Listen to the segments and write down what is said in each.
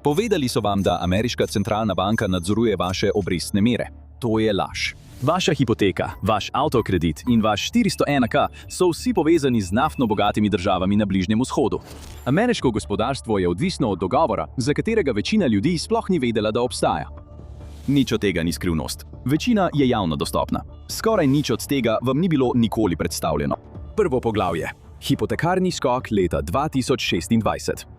Povedali so vam, da ameriška centralna banka nadzoruje vaše obrestne mere. To je laž. Vaša hipoteka, vaš avtokredit in vaš 401k so vsi povezani z naftno bogatimi državami na Bližnjem vzhodu. Ameriško gospodarstvo je odvisno od dogovora, za katerega večina ljudi sploh ni vedela, da obstaja. Nič od tega ni skrivnost. Večina je javno dostopna. Skoraj nič od tega vam ni bilo nikoli predstavljeno. Prvo poglavje. Hipotekarni skok leta 2026.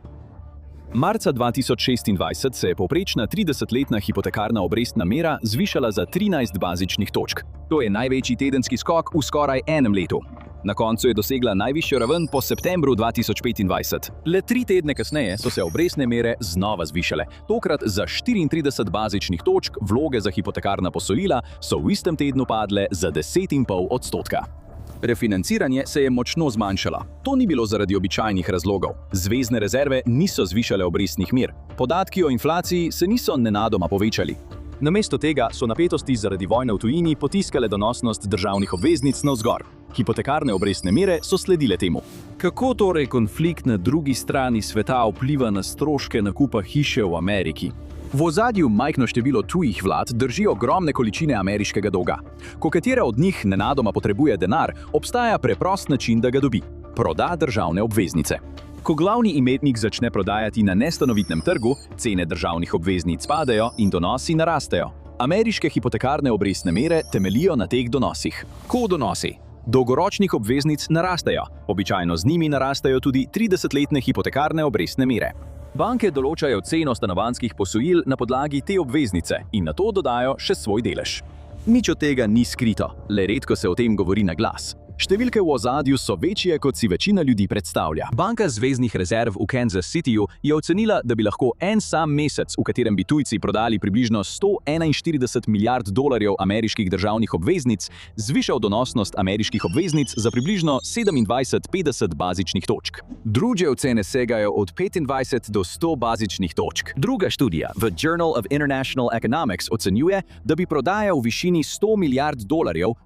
Marca 2026 se je povprečna 30-letna hipotekarna obrestna mera zvišala za 13 bazičnih točk. To je največji tedenski skok v skoraj enem letu. Na koncu je dosegla najvišjo raven po septembru 2025. Le 3 tedne kasneje so se obrestne mere znova zvišale. Tokrat za 34 bazičnih točk vloge za hipotekarna posojila so v istem tednu padle za 10,5%. Refinanciranje se je močno zmanjšalo. To ni bilo zaradi običajnih razlogov. Zvezne rezerve niso zvišale obrestnih mer. Podatki o inflaciji se niso nenadoma povečali. Namesto tega so napetosti zaradi vojne v tujini potiskale donosnost državnih obveznic navzgor. Hipotekarne obrestne mere so sledile temu. Kako torej konflikt na drugi strani sveta vpliva na stroške nakupa hiše v Ameriki? V ozadju majhno število tujih vlad drži ogromne količine ameriškega dolga. Ko katera od njih nenadoma potrebuje denar, obstaja preprost način, da ga dobi. Proda državne obveznice. Ko glavni imetnik začne prodajati na nestanovitnem trgu, cene državnih obveznic padajo in donosi narastejo. Ameriške hipotekarne obrestne mere temeljijo na teh donosih. Ko donosi dolgoročnih obveznic narastejo, običajno z njimi narastejo tudi 30-letne hipotekarne obrestne mere. Banke določajo ceno stanovanjskih posojil na podlagi te obveznice in na to dodajo še svoj delež. Nič od tega ni skrito, le redko se o tem govori na glas. Številke v ozadju so večje, kot si večina ljudi predstavlja. Banka zveznih rezerv v Kansas Cityju je ocenila, da bi lahko en sam mesec, v katerem bi tujci prodali približno $141 milijard ameriških državnih obveznic, zvišal donosnost ameriških obveznic za približno 27,50 bazičnih točk. Druge ocene segajo od 25 do 100 bazičnih točk. Druga študija v Journal of International Economics ocenjuje, da bi prodaja v višini $100 milijard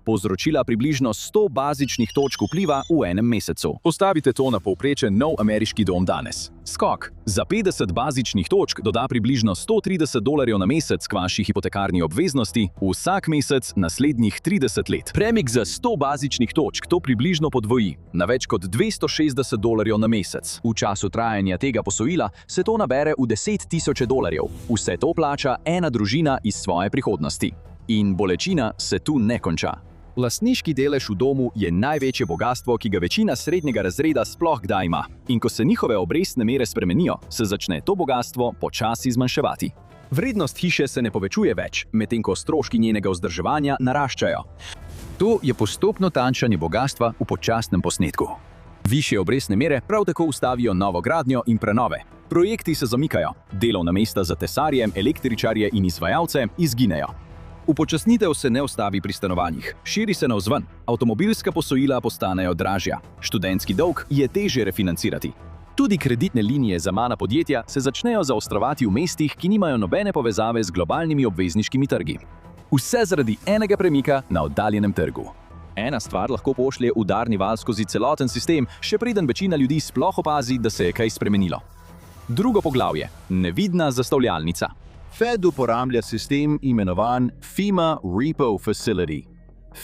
povzročila približno 100 bazičnih točk vpliva v enem mesecu. Postavite to na povprečen nov ameriški dom danes. Skok za 50 bazičnih točk doda približno $130 na mesec k vaši hipotekarni obveznosti vsak mesec naslednjih 30 let. Premik za 100 bazičnih točk to približno podvoji na več kot $260 na mesec. V času trajanja tega posojila se to nabere v $10,000. Vse to plača ena družina iz svoje prihodnosti. In bolečina se tu ne konča. Lastniški delež v domu je največje bogastvo, ki ga večina srednjega razreda sploh kdaj ima. In ko se njihove obrestne mere spremenijo, se začne to bogastvo počasi zmanjševati. Vrednost hiše se ne povečuje več, medtem ko stroški njenega vzdrževanja naraščajo. To je postopno tanjšanje bogastva v počasnem posnetku. Višje obrestne mere prav tako ustavijo novogradnjo in prenove. Projekti se zamikajo, delovna mesta za tesarje, električarje in izvajalce izginejo. Upočasnitev se ne ustavi pri stanovanjih, širi se navzven, avtomobilska posojila postanejo dražja, študentski dolg je težje refinancirati. Tudi kreditne linije za mala podjetja se začnejo zaostrovati v mestih, ki nimajo nobene povezave z globalnimi obvezniškimi trgi. Vse zaradi enega premika na oddaljenem trgu. Ena stvar lahko pošlje udarni val skozi celoten sistem, še preden večina ljudi sploh opazi, da se je kaj spremenilo. Drugo poglavje. Nevidna zastavljalnica. Fed uporablja sistem imenovan FEMA Repo Facility.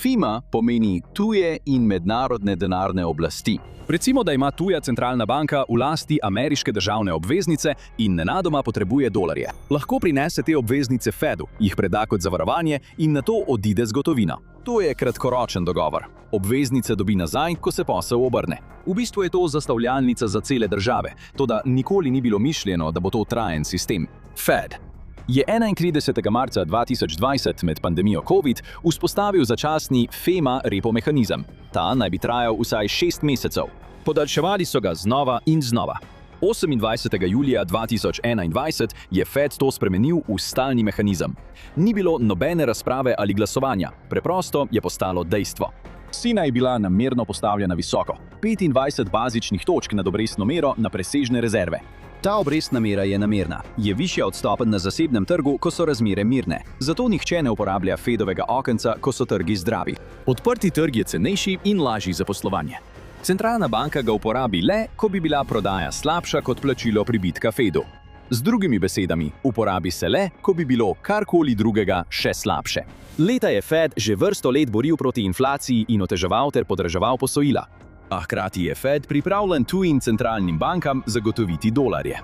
FEMA pomeni tuje in mednarodne denarne oblasti. Recimo, da ima tuja centralna banka v lasti ameriške državne obveznice in nenadoma potrebuje dolarje. Lahko prinese te obveznice Fedu, jih preda kot zavarovanje in nato odide z gotovino. To je kratkoročen dogovor. Obveznice dobi nazaj, ko se posel obrne. V bistvu je to zastavljalnica za cele države, toda nikoli ni bilo mišljeno, da bo to trajen sistem. Fed je 31. marca 2020 med pandemijo COVID vzpostavil začasni FEMA repo mehanizem. Ta naj bi trajal vsaj 6 mesecev. Podaljševali so ga znova in znova. 28. julija 2021 je Fed to spremenil v stalni mehanizem. Ni bilo nobene razprave ali glasovanja, preprosto je postalo dejstvo. Cena je bila namerno postavljena visoko, 25 bazičnih točk nad obrestno mero na presežne rezerve. Ta obrestna mera je namerna, je višja od stopenj na zasebnem trgu, ko so razmere mirne. Zato nihče ne uporablja Fedovega okenca, ko so trgi zdravi. Odprti trg je cenejši in lažji za poslovanje. Centralna banka ga uporabi le, ko bi bila prodaja slabša kot plačilo pribitka Fedu. Z drugimi besedami, uporabi se le, ko bi bilo karkoli drugega še slabše. Leta je Fed že vrsto let boril proti inflaciji in oteževal ter podraževal posojila. A hkrati je Fed pripravljen tujim centralnim bankam zagotoviti dolarje.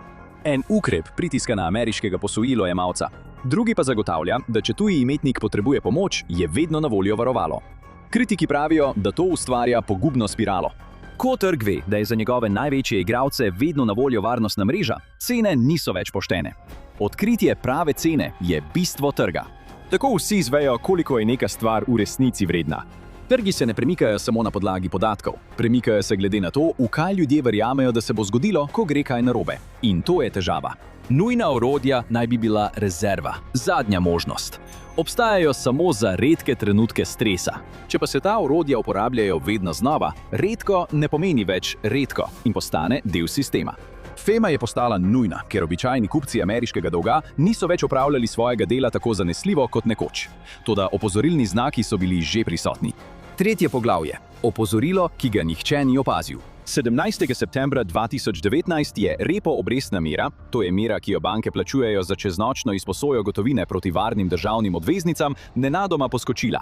En ukrep pritiska na ameriškega posojilojemalca, drugi pa zagotavlja, da če tuji imetnik potrebuje pomoč, je vedno na voljo varovalo. Kritiki pravijo, da to ustvarja pogubno spiralo. Ko trg ve, da je za njegove največje igralce vedno na voljo varnostna mreža, cene niso več poštene. Odkritje prave cene je bistvo trga. Tako vsi izvejo, koliko je neka stvar v resnici vredna. Trgi se ne premikajo samo na podlagi podatkov, premikajo se glede na to, v kaj ljudje verjamejo, da se bo zgodilo, ko gre kaj narobe. In to je težava. Nujna orodja naj bi bila rezerva, zadnja možnost. Obstajajo samo za redke trenutke stresa. Če pa se ta orodja uporabljajo vedno znova, redko ne pomeni več redko in postane del sistema. FEMA je postala nujna, ker običajni kupci ameriškega dolga niso več opravljali svojega dela tako zanesljivo kot nekoč. Toda opozorilni znaki so bili že prisotni. Tretje poglavje. Opozorilo, ki ga nihče ni opazil. 17. septembra 2019 je repo obrestna mera, to je mera, ki jo banke plačujejo za čeznočno izposojo gotovine proti varnim državnim obveznicam, nenadoma poskočila.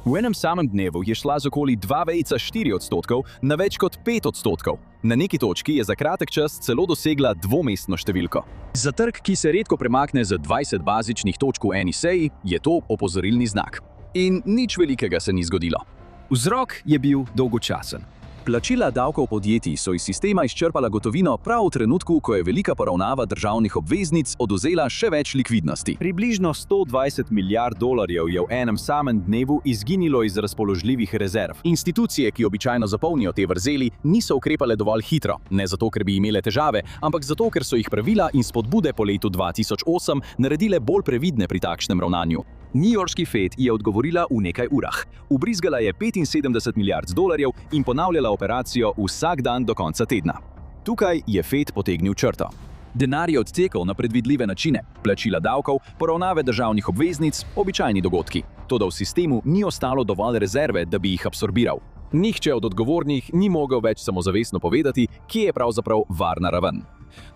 V enem samem dnevu je šla z okoli 2,4% na več kot 5%. Na neki točki je za kratek čas celo dosegla dvomestno številko. Za trg, ki se redko premakne za 20 bazičnih točk v eni seji, je to opozorilni znak. In nič velikega se ni zgodilo. Vzrok je bil dolgočasen. Plačila davkov podjetij so iz sistema izčrpala gotovino prav v trenutku, ko je velika poravnava državnih obveznic odvzela še več likvidnosti. Približno 120 milijard dolarjev je v enem samem dnevu izginilo iz razpoložljivih rezerv. Institucije, ki običajno zapolnijo te vrzeli, niso ukrepale dovolj hitro. Ne zato, ker bi imele težave, ampak zato, ker so jih pravila in spodbude po letu 2008 naredile bolj previdne pri takšnem ravnanju. Newyorški Fed je odgovorila v nekaj urah. Ubrizgala je 75 milijard dolarjev in ponavljala operacijo vsak dan do konca tedna. Tukaj je Fed potegnil črto. Denar je odtekal na predvidljive načine, plačila davkov, poravnave državnih obveznic, običajni dogodki. Toda v sistemu ni ostalo dovolj rezerve, da bi jih absorbiral. Nihče od odgovornih ni mogel več samozavestno povedati, kje je pravzaprav varna raven.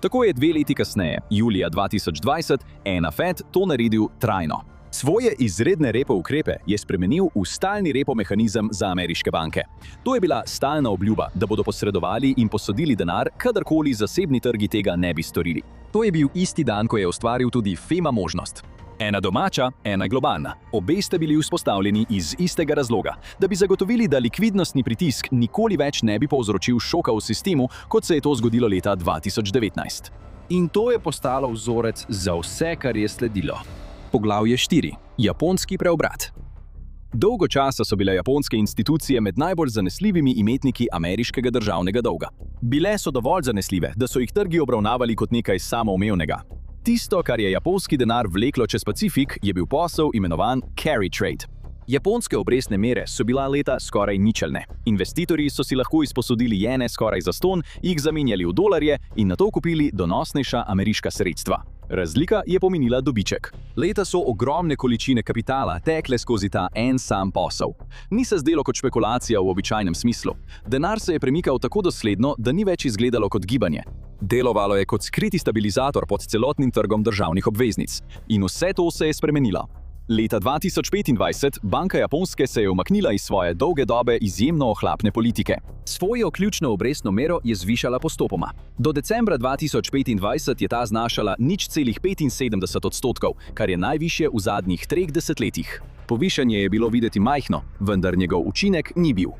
Tako je 2 leti kasneje, julija 2020, Fed to naredil trajno. Svoje izredne repo ukrepe je spremenil v stalni repo mehanizem za ameriške banke. To je bila stalna obljuba, da bodo posredovali in posodili denar, kadarkoli zasebni trgi tega ne bi storili. To je bil isti dan, ko je ustvaril tudi FEMA možnost. Ena domača, ena globalna. Obe sta bili vzpostavljeni iz istega razloga, da bi zagotovili, da likvidnostni pritisk nikoli več ne bi povzročil šoka v sistemu, kot se je to zgodilo leta 2019. In to je postalo vzorec za vse, kar je sledilo. Poglavje 4. Japonski preobrat. Dolgo časa so bile japonske institucije med najbolj zanesljivimi imetniki ameriškega državnega dolga. Bile so dovolj zanesljive, da so jih trgi obravnavali kot nekaj samoumevnega. Tisto, kar je japonski denar vleklo čez Pacifik, je bil posel imenovan carry trade. Japonske obrestne mere so bila leta skoraj ničelne. Investitorji so si lahko izposodili jene skoraj zastonj, jih zamenjali v dolarje in nato kupili donosnejša ameriška sredstva. Razlika je pomenila dobiček. Leta so ogromne količine kapitala tekle skozi ta en sam posel. Ni se zdelo kot špekulacija v običajnem smislu. Denar se je premikal tako dosledno, da ni več izgledalo kot gibanje. Delovalo je kot skriti stabilizator pod celotnim trgom državnih obveznic. In vse to se je spremenilo. Leta 2025 Banka Japonske se je umaknila iz svoje dolge dobe izjemno ohlapne politike. Svojo ključno obrestno mero je zvišala postopoma. Do decembra 2025 je ta znašala 0,75%, kar je najvišje v zadnjih 3 desetletjih. Povišanje je bilo videti majhno, vendar njegov učinek ni bil.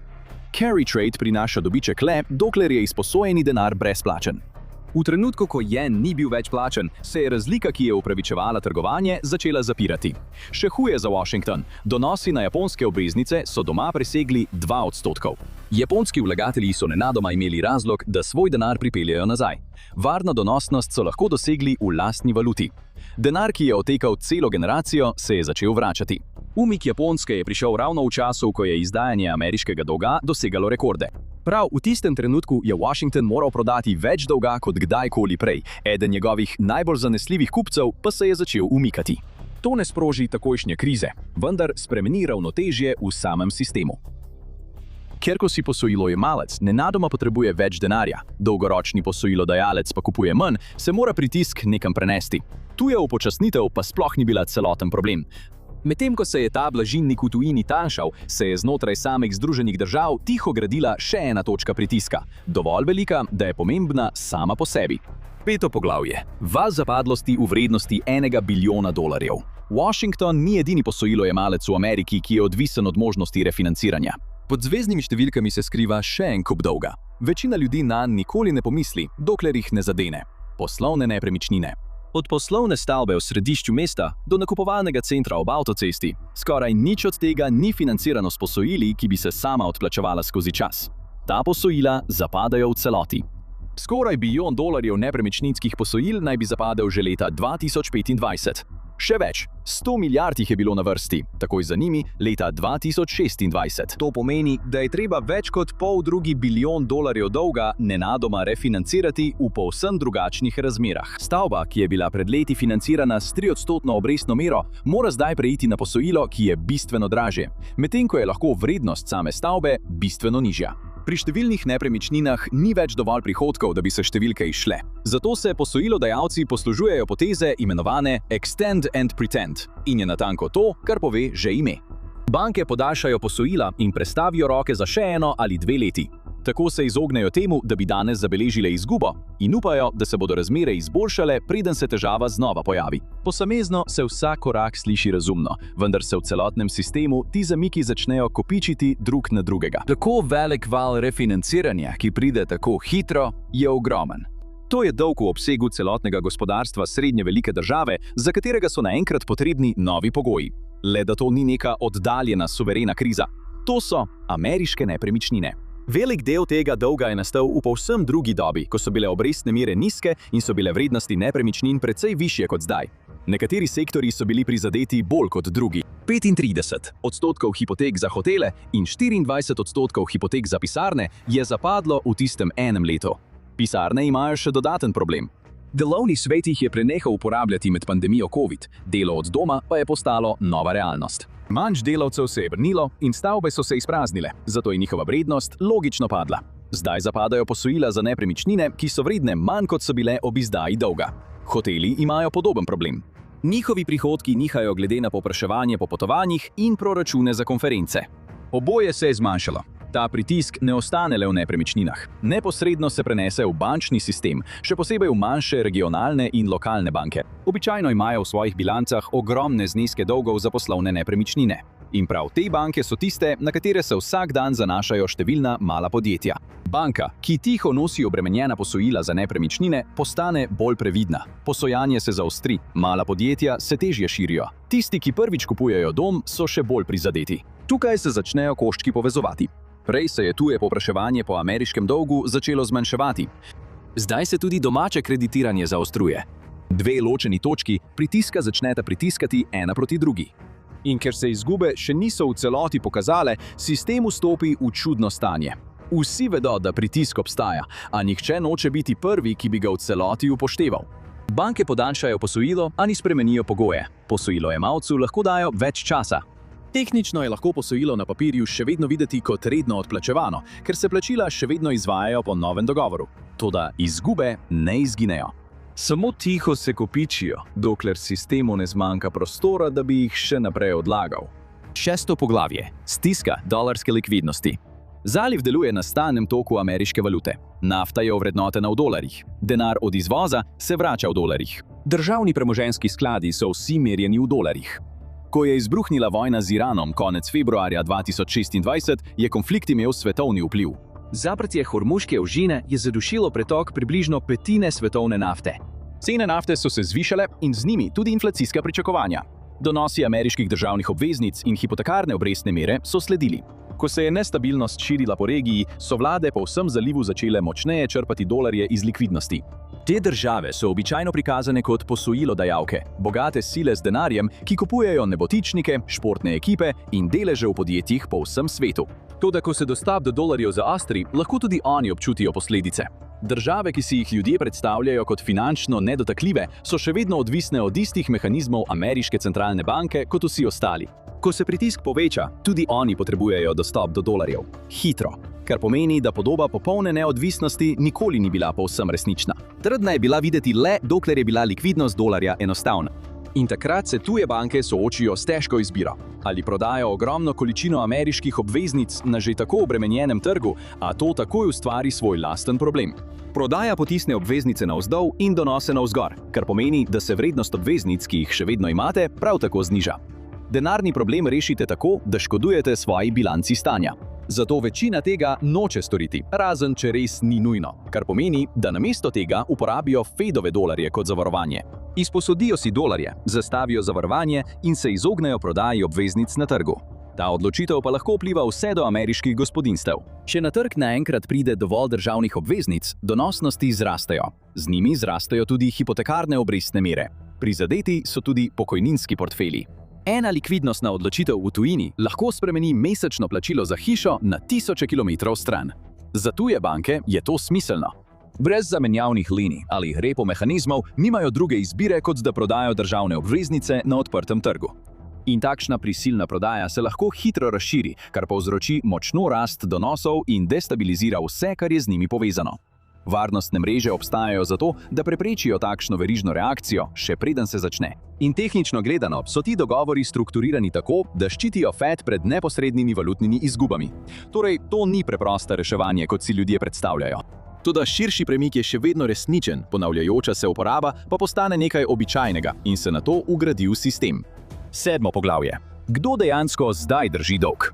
Carry trade prinaša dobiček le, dokler je izposojeni denar brezplačen. V trenutku, ko jen ni bil več plačen, se je razlika, ki je upravičevala trgovanje, začela zapirati. Še huje za Washington, donosi na japonske obveznice so doma presegli 2%. Japonski vlagatelji so nenadoma imeli razlog, da svoj denar pripeljejo nazaj. Varno donosnost so lahko dosegli v lastni valuti. Denar, ki je otekal celo generacijo, se je začel vračati. Umik Japonske je prišel ravno v času, ko je izdajanje ameriškega dolga dosegalo rekorde. Prav v tistem trenutku je Washington moral prodati več dolga kot kdajkoli prej, eden njegovih najbolj zanesljivih kupcev pa se je začel umikati. To ne sproži takojšnje krize, vendar spremeni ravnotežje v samem sistemu. Ker ko si posojilojemalec nenadoma potrebuje več denarja, dolgoročni posojilodajalec pa kupuje manj, se mora pritisk nekam prenesti. Tuja upočasnitev pa sploh ni bila celoten problem. Medtem ko se je ta blažilnik v tujini tanjšal, se je znotraj samih Združenih držav tiho gradila še ena točka pritiska, dovolj velika, da je pomembna sama po sebi. 5. poglavje. Val zapadlosti v vrednosti $1 bilijona. Washington ni edini posojilojemalec v Ameriki, ki je odvisen od možnosti refinanciranja. Pod zveznimi številkami se skriva še en kup dolga. Večina ljudi nanj nikoli ne pomisli, dokler jih ne zadene. Poslovne nepremičnine. Od poslovne stavbe v središču mesta do nakupovalnega centra ob avtocesti, skoraj nič od tega ni financirano s posojili, ki bi se sama odplačevala skozi čas. Ta posojila zapadajo v celoti. Skoraj $1 bilijon nepremičninskih posojil naj bi zapadel že leta 2025. Še več, 100 milijard jih je bilo na vrsti, takoj za njimi leta 2026. To pomeni, da je treba več kot $1,5 bilijona dolga nenadoma refinancirati v povsem drugačnih razmerah. Stavba, ki je bila pred leti financirana s 3% obrestno mero, mora zdaj preiti na posojilo, ki je bistveno dražje, medtem ko je lahko vrednost same stavbe bistveno nižja. Pri številnih nepremičninah ni več dovolj prihodkov, da bi se številke izšle. Zato se posojilodajalci poslužujejo poteze imenovane extend and pretend. In je natanko to, kar pove že ime. Banke podaljšajo posojila in prestavijo roke za še 1 ali 2 leti. Tako se izognejo temu, da bi danes zabeležile izgubo in upajo, da se bodo razmere izboljšale, preden se težava znova pojavi. Posamezno se vsak korak sliši razumno, vendar se v celotnem sistemu ti zamiki začnejo kopičiti drug na drugega. Tako velik val refinanciranja, ki pride tako hitro, je ogromen. To je dolg v obsegu celotnega gospodarstva srednje velike države, za katerega so naenkrat potrebni novi pogoji. Le da to ni neka oddaljena suverena kriza. To so ameriške nepremičnine. Velik del tega dolga je nastal v povsem drugi dobi, ko so bile obrestne mere nizke in so bile vrednosti nepremičnin precej višje kot zdaj. Nekateri sektorji so bili prizadeti bolj kot drugi. 35% hipotek za hotele in 24% hipotek za pisarne je zapadlo v tistem enem letu. Pisarne imajo še dodaten problem. Delovni svet jih je prenehal uporabljati med pandemijo COVID, delo od doma pa je postalo nova realnost. Manj delavcev se je vrnilo in stavbe so se izpraznile, zato je njihova vrednost logično padla. Zdaj zapadajo posojila za nepremičnine, ki so vredne manj kot so bile ob izdaji dolga. Hoteli imajo podoben problem. Njihovi prihodki nihajo glede na povpraševanje po potovanjih in proračune za konference. Oboje se je zmanjšalo. Ta pritisk ne ostane le v nepremičninah. Neposredno se prenese v bančni sistem, še posebej v manjše regionalne in lokalne banke. Običajno imajo v svojih bilancah ogromne zneske dolgov za poslovne nepremičnine. In prav te banke so tiste, na katere se vsak dan zanašajo številna mala podjetja. Banka, ki tiho nosi obremenjena posojila za nepremičnine, postane bolj previdna. Posojanje se zaostri, mala podjetja se težje širijo. Tisti, ki prvič kupujejo dom, so še bolj prizadeti. Tukaj se začnejo koščki povezovati. Prej se je tuje povpraševanje po ameriškem dolgu začelo zmanjševati. Zdaj se tudi domače kreditiranje zaostruje. Dve ločeni točki pritiska začneta pritiskati ena proti drugi. In ker se izgube še niso v celoti pokazale, sistem vstopi v čudno stanje. Vsi vedo, da pritisk obstaja, a nihče noče biti prvi, ki bi ga v celoti upošteval. Banke podaljšajo posojilo ali spremenijo pogoje. Posojilojemalcu lahko dajo več časa. Tehnično je lahko posojilo na papirju še vedno videti kot redno odplačevano, ker se plačila še vedno izvajajo po novem dogovoru. Toda izgube ne izginejo. Samo tiho se kopičijo, dokler sistemu ne zmanjka prostora, da bi jih še naprej odlagal. 6. poglavje. Stiska dolarske likvidnosti. Zaliv deluje na stalnem toku ameriške valute. Nafta je ovrednotena v dolarjih. Denar od izvoza se vrača v dolarjih. Državni premoženjski skladi so vsi merjeni v dolarjih. Ko je izbruhnila vojna z Iranom konec februarja 2026, je konflikt imel svetovni vpliv. Zaprtje Hormuške ožine je zadušilo pretok približno petine svetovne nafte. Cene nafte so se zvišale in z njimi tudi inflacijska pričakovanja. Donosi ameriških državnih obveznic in hipotekarne obrestne mere so sledili. Ko se je nestabilnost širila po regiji, so vlade po vsem zalivu začele močneje črpati dolarje iz likvidnosti. Te države so običajno prikazane kot posojilodajalke, bogate sile z denarjem, ki kupujejo nebotičnike, športne ekipe in deleže v podjetjih po vsem svetu. Toda ko se dostop do dolarjev zaostri, lahko tudi oni občutijo posledice. Države, ki si jih ljudje predstavljajo kot finančno nedotakljive, so še vedno odvisne od istih mehanizmov ameriške centralne banke kot vsi ostali. Ko se pritisk poveča, tudi oni potrebujejo dostop do dolarjev. Hitro. Kar pomeni, da podoba popolne neodvisnosti nikoli ni bila povsem resnična. Trdna je bila videti le, dokler je bila likvidnost dolarja enostavna. In takrat se tuje banke soočijo s težko izbiro. Ali prodajo ogromno količino ameriških obveznic na že tako obremenjenem trgu, a to takoj ustvari svoj lasten problem. Prodaja potisne obveznice navzdol in donose navzgor, kar pomeni, da se vrednost obveznic, ki jih še vedno imate, prav tako zniža. Denarni problem rešite tako, da škodujete svoji bilanci stanja. Zato večina tega noče storiti, razen če res ni nujno, kar pomeni, da namesto tega uporabijo Fedove dolarje kot zavarovanje. Izposodijo si dolarje, zastavijo zavarovanje in se izognejo prodaji obveznic na trgu. Ta odločitev pa lahko vpliva vse do ameriških gospodinjstev. Če na trg naenkrat pride dovolj državnih obveznic, donosnosti zrastejo. Z njimi zrastejo tudi hipotekarne obrestne mere. Prizadeti so tudi pokojninski portfelji. Ena likvidnostna odločitev v tujini lahko spremeni mesečno plačilo za hišo na tisoče kilometrov stran. Za tuje banke je to smiselno. Brez zamenjavnih linij ali repo mehanizmov nimajo druge izbire, kot da prodajo državne obveznice na odprtem trgu. In takšna prisilna prodaja se lahko hitro razširi, kar povzroči močno rast donosov in destabilizira vse, kar je z njimi povezano. Varnostne mreže obstajajo zato, da preprečijo takšno verižno reakcijo, še preden se začne. In tehnično gledano so ti dogovori strukturirani tako, da ščitijo Fed pred neposrednimi valutnimi izgubami. Torej, to ni preprosto reševanje, kot si ljudje predstavljajo. Toda širši premik je še vedno resničen, ponavljajoča se uporaba pa postane nekaj običajnega in se nato vgradi v sistem. 7. poglavje. Kdo dejansko zdaj drži dolg?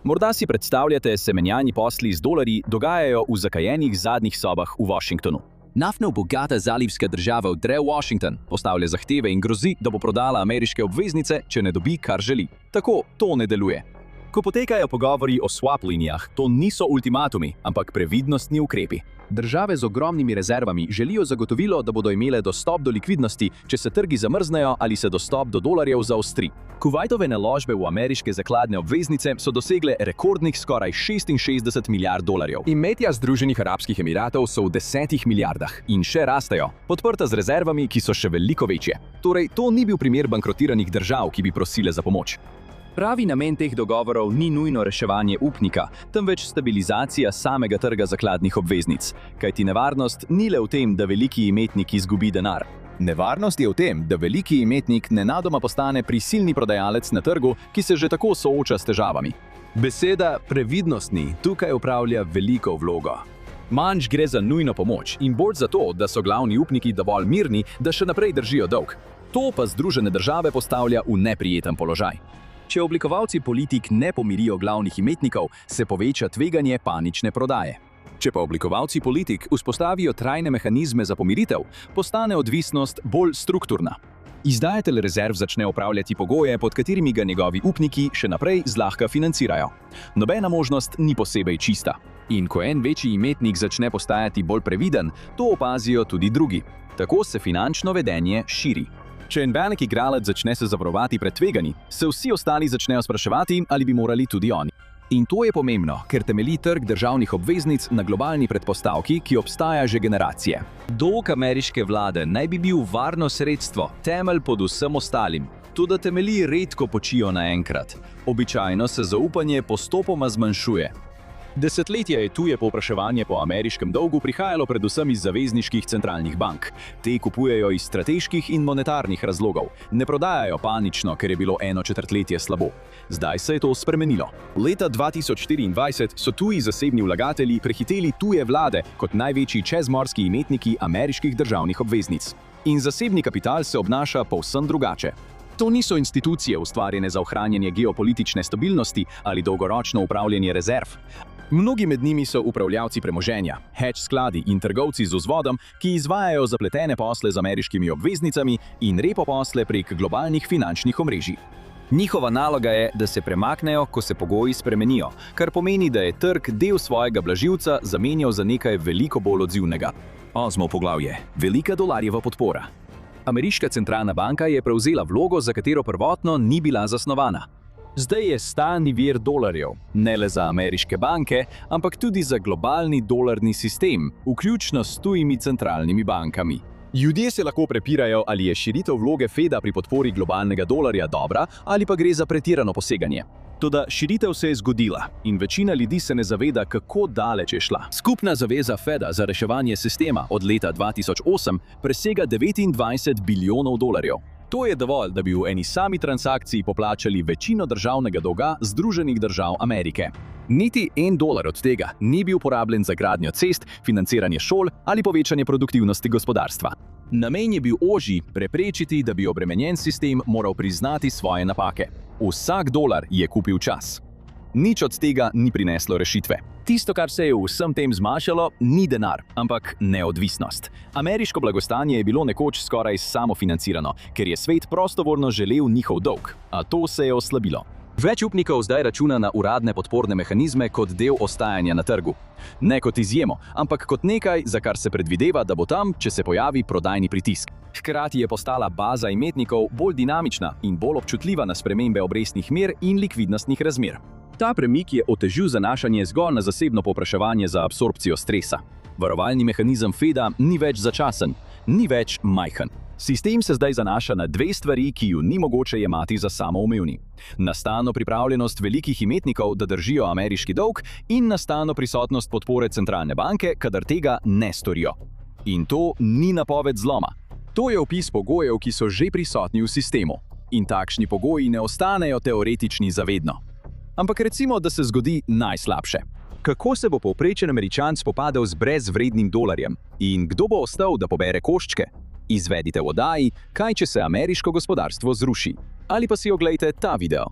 Morda si predstavljate, se menjalni posli z dolarji dogajajo v zakajenih zadnjih sobah v Washingtonu. Naftno bogata zalivska država vdre v Washington, postavlja zahteve in grozi, da bo prodala ameriške obveznice, če ne dobi, kar želi. Tako to ne deluje. Ko potekajo pogovori o swap linijah, to niso ultimatumi, ampak previdnostni ukrepi. Države z ogromnimi rezervami želijo zagotovilo, da bodo imele dostop do likvidnosti, če se trgi zamrznejo ali se dostop do dolarjev zaostri. Kuvajtove naložbe v ameriške zakladne obveznice so dosegle rekordnih skoraj 66 milijard dolarjev. Imetja Združenih arabskih emiratov so v 10 milijardah in še rastejo, podprta z rezervami, ki so še veliko večje. Torej, to ni bil primer bankrotiranih držav, ki bi prosile za pomoč. Pravi namen teh dogovorov ni nujno reševanje upnika, temveč stabilizacija samega trga zakladnih obveznic. Kajti nevarnost ni le v tem, da veliki imetnik izgubi denar. Nevarnost je v tem, da veliki imetnik nenadoma postane prisilni prodajalec na trgu, ki se že tako sooča s težavami. Beseda previdnostni tukaj upravlja veliko vlogo. Manj gre za nujno pomoč in bolj za to, da so glavni upniki dovolj mirni, da še naprej držijo dolg. To pa Združene države postavlja v neprijeten položaj. Če oblikovalci politik ne pomirijo glavnih imetnikov, se poveča tveganje panične prodaje. Če pa oblikovalci politik vzpostavijo trajne mehanizme za pomiritev, postane odvisnost bolj strukturna. Izdajatelj rezerv začne upravljati pogoje, pod katerimi ga njegovi upniki še naprej zlahka financirajo. Nobena možnost ni posebej čista. In ko en večji imetnik začne postajati bolj previden, to opazijo tudi drugi. Tako se finančno vedenje širi. Če en velik igralec začne se zavarovati pred tveganji, se vsi ostali začnejo spraševati, ali bi morali tudi oni. In to je pomembno, ker temelji trg državnih obveznic na globalni predpostavki, ki obstaja že generacije. Dolg ameriške vlade naj bi bil varno sredstvo, temelj pod vsem ostalim. Toda temelji redko počijo naenkrat. Običajno se zaupanje postopoma zmanjšuje. Desetletja je tuje povpraševanje po ameriškem dolgu prihajalo predvsem iz zavezniških centralnih bank. Te kupujejo iz strateških in monetarnih razlogov. Ne prodajajo panično, ker je bilo eno četrtletje slabo. Zdaj se je to spremenilo. Leta 2024 so tuji zasebni vlagatelji prehiteli tuje vlade kot največji čezmorski imetniki ameriških državnih obveznic. In zasebni kapital se obnaša povsem drugače. To niso institucije ustvarjene za ohranjanje geopolitične stabilnosti ali dolgoročno upravljanje rezerv. Mnogi med njimi so upravljavci premoženja, hedge skladi in trgovci z vzvodom, ki izvajajo zapletene posle z ameriškimi obveznicami in repo posle prek globalnih finančnih omrežij. Njihova naloga je, da se premaknejo, ko se pogoji spremenijo, kar pomeni, da je trg del svojega blažilca zamenjal za nekaj veliko bolj odzivnega. 8. poglavje. Velika dolarjeva podpora. Ameriška centralna banka je prevzela vlogo, za katero prvotno ni bila zasnovana. Zdaj je stalni vir dolarjev, ne le za ameriške banke, ampak tudi za globalni dolarni sistem, vključno s tujimi centralnimi bankami. Ljudje se lahko prepirajo, ali je širitev vloge Feda pri podpori globalnega dolarja dobra ali pa gre za pretirano poseganje. Toda širitev se je zgodila in večina ljudi se ne zaveda, kako daleč je šla. Skupna zaveza Feda za reševanje sistema od leta 2008 presega 29 bilijonov dolarjev. To je dovolj, da bi v eni sami transakciji poplačali večino državnega dolga Združenih držav Amerike. Niti $1 od tega ni bil porabljen za gradnjo cest, financiranje šol ali povečanje produktivnosti gospodarstva. Namen je bil ožji, preprečiti, da bi obremenjen sistem moral priznati svoje napake. Vsak dolar je kupil čas. Nič od tega ni prineslo rešitve. Tisto, kar se je v vsem tem zmanjšalo, ni denar, ampak neodvisnost. Ameriško blagostanje je bilo nekoč skoraj samofinancirano, ker je svet prostovoljno želel njihov dolg, a to se je oslabilo. Več upnikov zdaj računa na uradne podporne mehanizme kot del ostajanja na trgu. Ne kot izjemo, ampak kot nekaj, za kar se predvideva, da bo tam, če se pojavi prodajni pritisk. Hkrati je postala baza imetnikov bolj dinamična in bolj občutljiva na spremembe obrestnih mer in likvidnostnih razmer. Ta premik je otežil zanašanje zgolj na zasebno povpraševanje za absorpcijo stresa. Varovalni mehanizem Feda ni več začasen, ni več majhen. Sistem se zdaj zanaša na dve stvari, ki ju ni mogoče jemati za samoumevni. Na stalno pripravljenost velikih imetnikov, da držijo ameriški dolg, in na stalno prisotnost podpore centralne banke, kadar tega ne storijo. In to ni napoved zloma. To je opis pogojev, ki so že prisotni v sistemu. In takšni pogoji ne ostanejo teoretični zavedno. Ampak recimo, da se zgodi najslabše. Kako se bo povprečen Američan spopadel z brezvrednim dolarjem? In kdo bo ostal, da pobere koščke? Izvedite v oddaji, kaj če se ameriško gospodarstvo zruši. Ali pa si oglejte ta video.